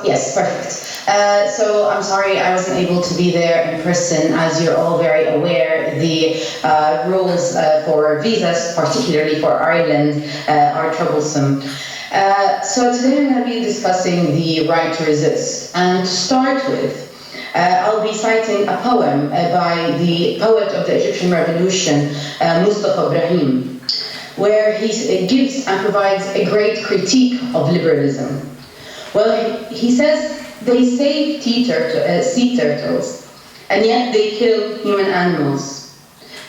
Yes, perfect. So I'm sorry I wasn't able to be there in person. As you're all very aware, the rules for visas, particularly for Ireland, are troublesome. So today we're going to be discussing the right to resist. And to start with, I'll be citing a poem by the poet of the Egyptian Revolution, Mustafa Brahim, where he gives and provides a great critique of liberalism. Well, he says, they save sea turtles, and yet they kill human animals.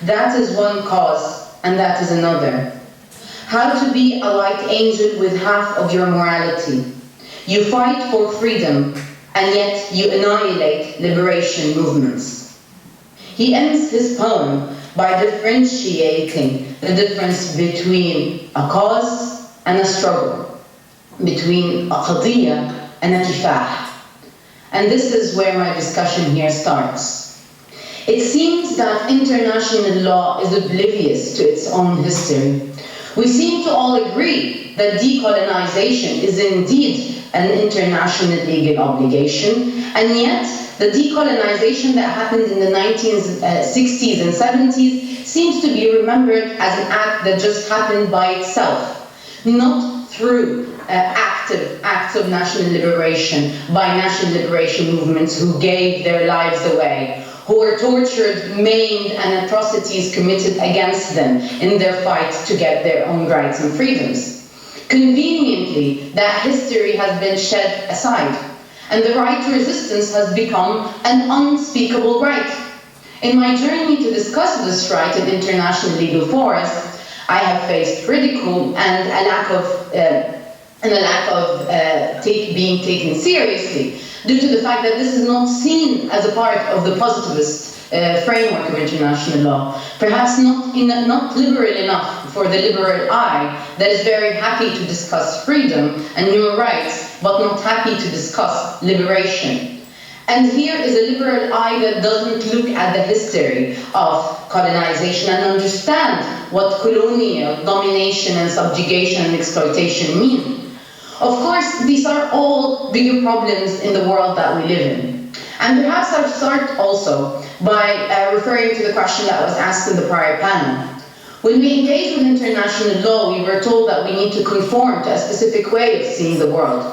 That is one cause, and that is another. How to be a white angel with half of your morality. You fight for freedom, and yet you annihilate liberation movements. He ends his poem by differentiating the difference between a cause and a struggle, between a qadiyya and a kifah. And this is where my discussion here starts. It seems that international law is oblivious to its own history. We seem to all agree that decolonization is indeed an international legal obligation, and yet the decolonization that happened in the 1960s and 70s seems to be remembered as an act that just happened by itself, not through active acts of national liberation by national liberation movements who gave their lives away, who were tortured, maimed, and atrocities committed against them in their fight to get their own rights and freedoms. Conveniently, that history has been shed aside, and the right to resistance has become an unspeakable right. In my journey to discuss this right in international legal forums, I have faced ridicule and a lack of being taken seriously due to the fact that this is not seen as a part of the positivist framework of international law. Perhaps not liberal enough for the liberal eye that is very happy to discuss freedom and human rights, but not happy to discuss liberation. And here is a liberal eye that doesn't look at the history of colonization and understand what colonial domination and subjugation and exploitation mean. Of course, these are all bigger problems in the world that we live in. And perhaps I'll start also by referring to the question that was asked in the prior panel. When we engage with international law, we were told that we need to conform to a specific way of seeing the world.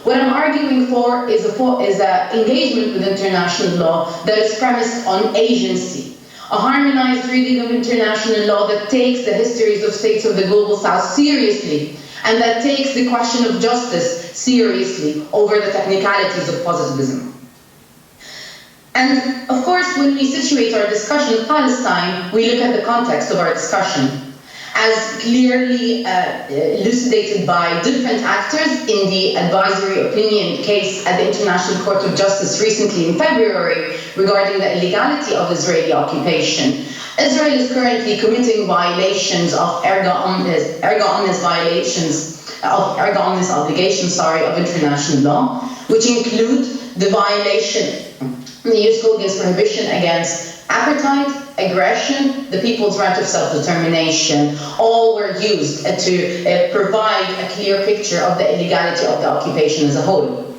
What I'm arguing for is an engagement with international law that is premised on agency, a harmonized reading of international law that takes the histories of states of the global south seriously, and that takes the question of justice seriously over the technicalities of positivism. And of course, when we situate our discussion of Palestine, we look at the context of our discussion, as clearly elucidated by different actors in the advisory opinion case at the International Court of Justice recently in February regarding the illegality of Israeli occupation. Israel is currently committing violations of erga omnes obligations of international law, which include the violation, the use against prohibition against apartheid, aggression, the people's right of self-determination. All were used to provide a clear picture of the illegality of the occupation as a whole.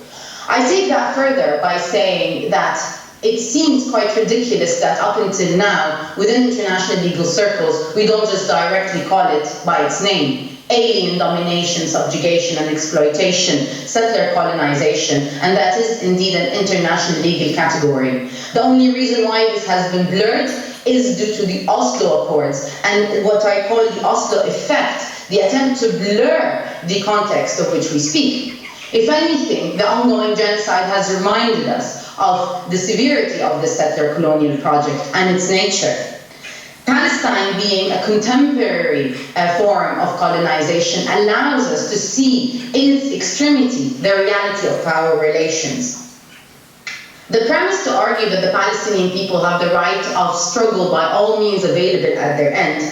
I take that further by saying that it seems quite ridiculous that up until now, within international legal circles, we don't just directly call it by its name: alien domination, subjugation and exploitation, settler colonization, and that is indeed an international legal category. The only reason why this has been blurred is due to the Oslo Accords and what I call the Oslo effect, the attempt to blur the context of which we speak. If anything, the ongoing genocide has reminded us of the severity of the settler colonial project and its nature. Palestine, being a contemporary form of colonization, allows us to see in its extremity the reality of power relations. The premise to argue that the Palestinian people have the right of struggle by all means available at their end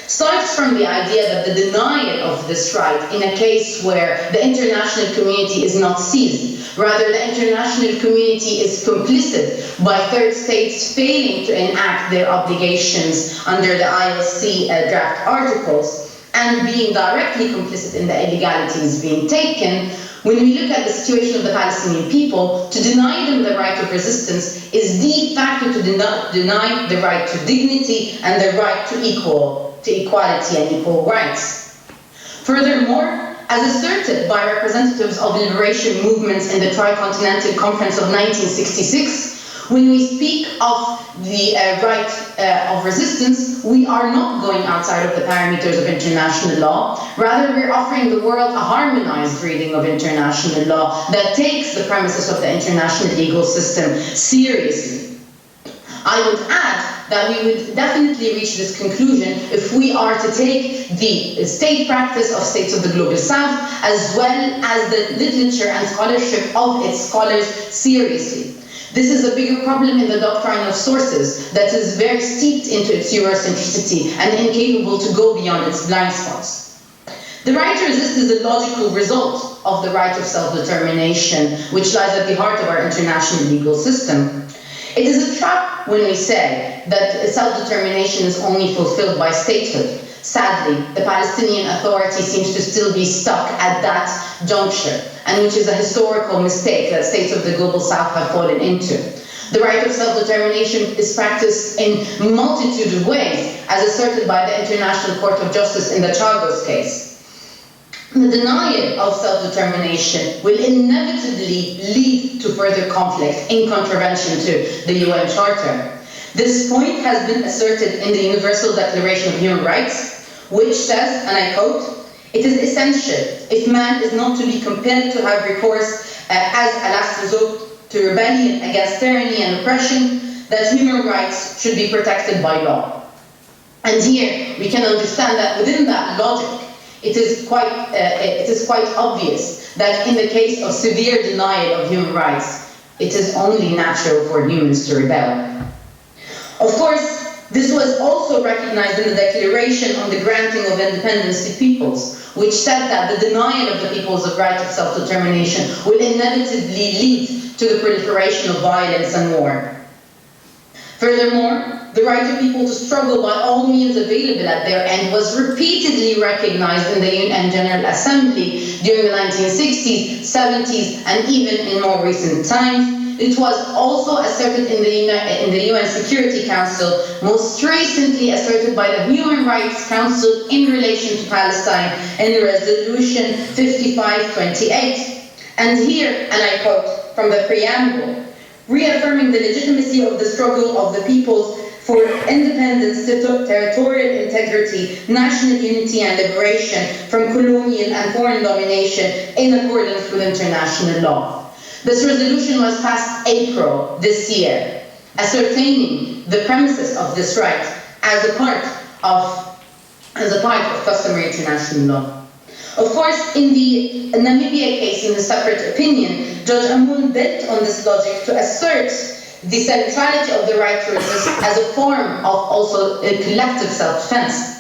starts from the idea that the denial of this right in a case where the international community is not seized, rather the international community is complicit by third states failing to enact their obligations under the ILC draft articles, and being directly complicit in the illegalities being taken, when we look at the situation of the Palestinian people, to deny them the right of resistance is de facto to deny the right to dignity and the right to equality and equal rights. Furthermore, as asserted by representatives of liberation movements in the Tricontinental Conference of 1966, when we speak of the right of resistance, we are not going outside of the parameters of international law. Rather, we're offering the world a harmonized reading of international law that takes the premises of the international legal system seriously. I would add that we would definitely reach this conclusion if we are to take the state practice of states of the Global South as well as the literature and scholarship of its scholars seriously. This is a bigger problem in the doctrine of sources that is very steeped into its Eurocentricity and incapable to go beyond its blind spots. The right to resist is a logical result of the right of self-determination, which lies at the heart of our international legal system. It is a trap when we say that self-determination is only fulfilled by statehood. Sadly, the Palestinian Authority seems to still be stuck at that juncture, and which is a historical mistake that states of the Global South have fallen into. The right of self-determination is practiced in a multitude of ways, as asserted by the International Court of Justice in the Chagos case. The denial of self-determination will inevitably lead to further conflict in contravention to the UN Charter. This point has been asserted in the Universal Declaration of Human Rights, which says, and I quote, "It is essential, if man is not to be compelled to have recourse as a last resort to rebellion against tyranny and oppression, that human rights should be protected by law." And here we can understand that within that logic, it is quite obvious that in the case of severe denial of human rights, it is only natural for humans to rebel. Of course, this was also recognized in the Declaration on the Granting of Independence to Peoples, which said that the denial of the people's right of self-determination will inevitably lead to the proliferation of violence and war. Furthermore, the right of people to struggle by all means available at their end was repeatedly recognized in the UN General Assembly during the 1960s, 70s, and even in more recent times. It was also asserted in the UN Security Council, most recently asserted by the Human Rights Council in relation to Palestine in Resolution 5528. And here, and I quote from the preamble, "Reaffirming the legitimacy of the struggle of the peoples for independence, territorial integrity, national unity and liberation from colonial and foreign domination in accordance with international law." This resolution was passed April this year, ascertaining the premises of this right as a part of customary international law. Of course, in the Namibia case, in the separate opinion, Judge Amun built on this logic to assert the centrality of the right to resist as a form of also a collective self-defense.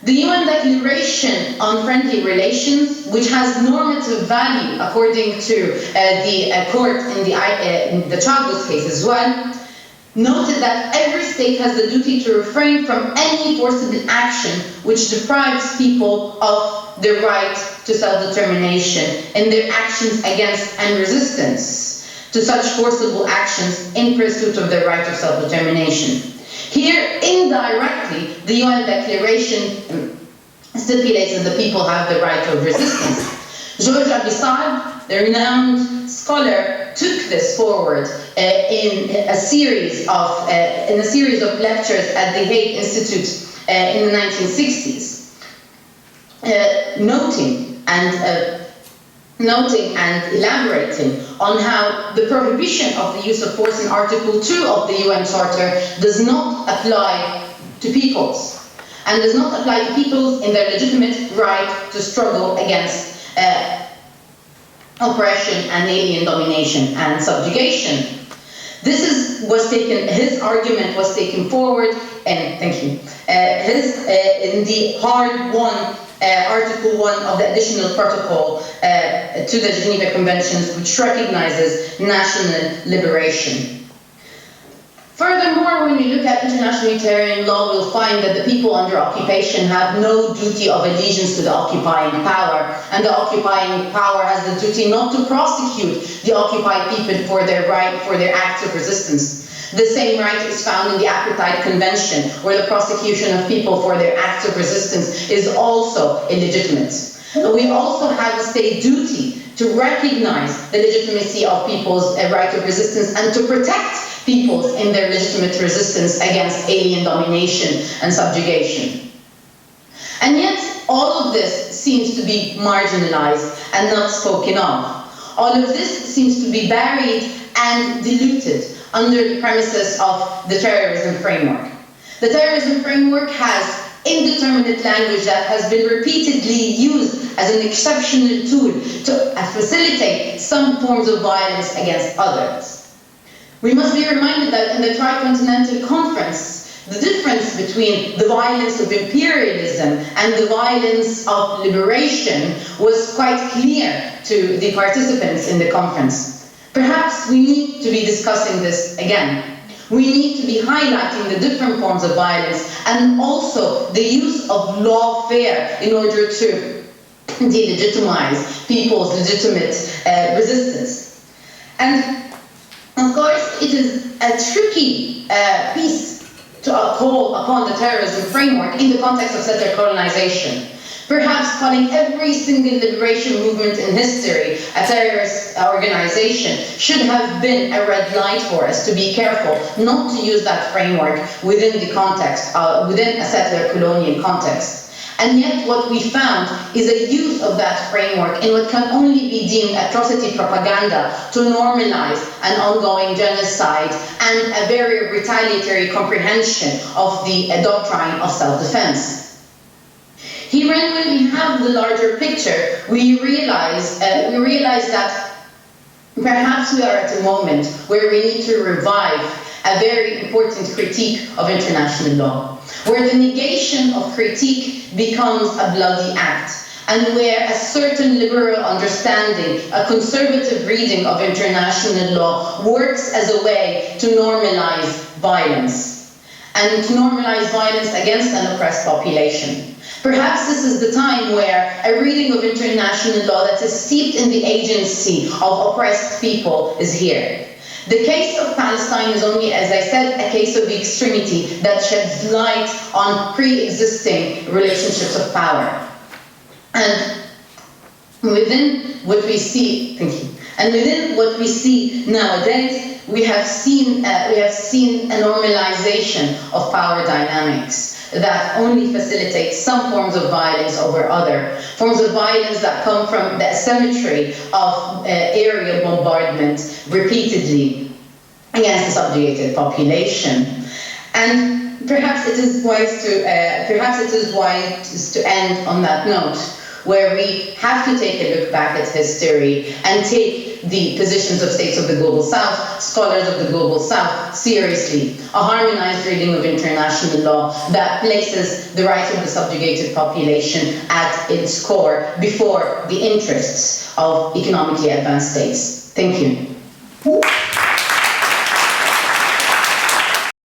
The UN Declaration on Friendly Relations, which has normative value according to the court in the Chagos case as well, noted that every state has the duty to refrain from any forcible action which deprives people of the right to self-determination in their actions against and resistance to such forcible actions in pursuit of their right of self-determination. Here, indirectly, the UN Declaration stipulates that the people have the right of resistance. George Abissad, the renowned scholar, took this forward in a series of lectures at the Hague Institute in the 1960s, noting and elaborating on how the prohibition of the use of force in Article 2 of the UN Charter does not apply to peoples, and does not apply to peoples in their legitimate right to struggle against oppression and alien domination and subjugation. His argument was taken forward, and thank you, in the hard-won Article 1 of the Additional Protocol to the Geneva Conventions, which recognizes national liberation. Furthermore, when we look at international humanitarian law, we'll find that the people under occupation have no duty of allegiance to the occupying power, and the occupying power has the duty not to prosecute the occupied people for their acts of resistance. The same right is found in the Apartheid Convention, where the prosecution of people for their acts of resistance is also illegitimate. We also have a state duty to recognize the legitimacy of people's right of resistance and to protect peoples in their legitimate resistance against alien domination and subjugation. And yet, all of this seems to be marginalized and not spoken of. All of this seems to be buried and diluted under the premises of the terrorism framework. The terrorism framework has indeterminate language that has been repeatedly used as an exceptional tool to facilitate some forms of violence against others. We must be reminded that in the Tricontinental Conference, the difference between the violence of imperialism and the violence of liberation was quite clear to the participants in the conference. Perhaps we need to be discussing this again. We need to be highlighting the different forms of violence and also the use of lawfare in order to delegitimize people's legitimate resistance. And of course, it is a tricky piece to call upon the terrorism framework in the context of settler colonization. Perhaps calling every single liberation movement in history a terrorist organization should have been a red light for us to be careful not to use that framework within the context, within a settler colonial context. And yet what we found is a use of that framework in what can only be deemed atrocity propaganda to normalize an ongoing genocide and a very retaliatory comprehension of the doctrine of self-defense. Herein, when we have the larger picture, we realize that perhaps we are at a moment where we need to revive a very important critique of international law, where the negation of critique becomes a bloody act, and where a certain liberal understanding, a conservative reading of international law works as a way to normalize violence, and to normalize violence against an oppressed population. Perhaps this is the time where a reading of international law that is steeped in the agency of oppressed people is here. The case of Palestine is only, as I said, a case of the extremity that sheds light on pre-existing relationships of power. And within what we see, nowadays, we have seen a normalization of power dynamics that only facilitates some forms of violence over other forms of violence that come from the asymmetry of aerial bombardment repeatedly against the subjugated population. And perhaps it is wise to end on that note, where we have to take a look back at history and take the positions of states of the Global South, scholars of the Global South, seriously. A harmonized reading of international law that places the rights of the subjugated population at its core before the interests of economically advanced states. Thank you.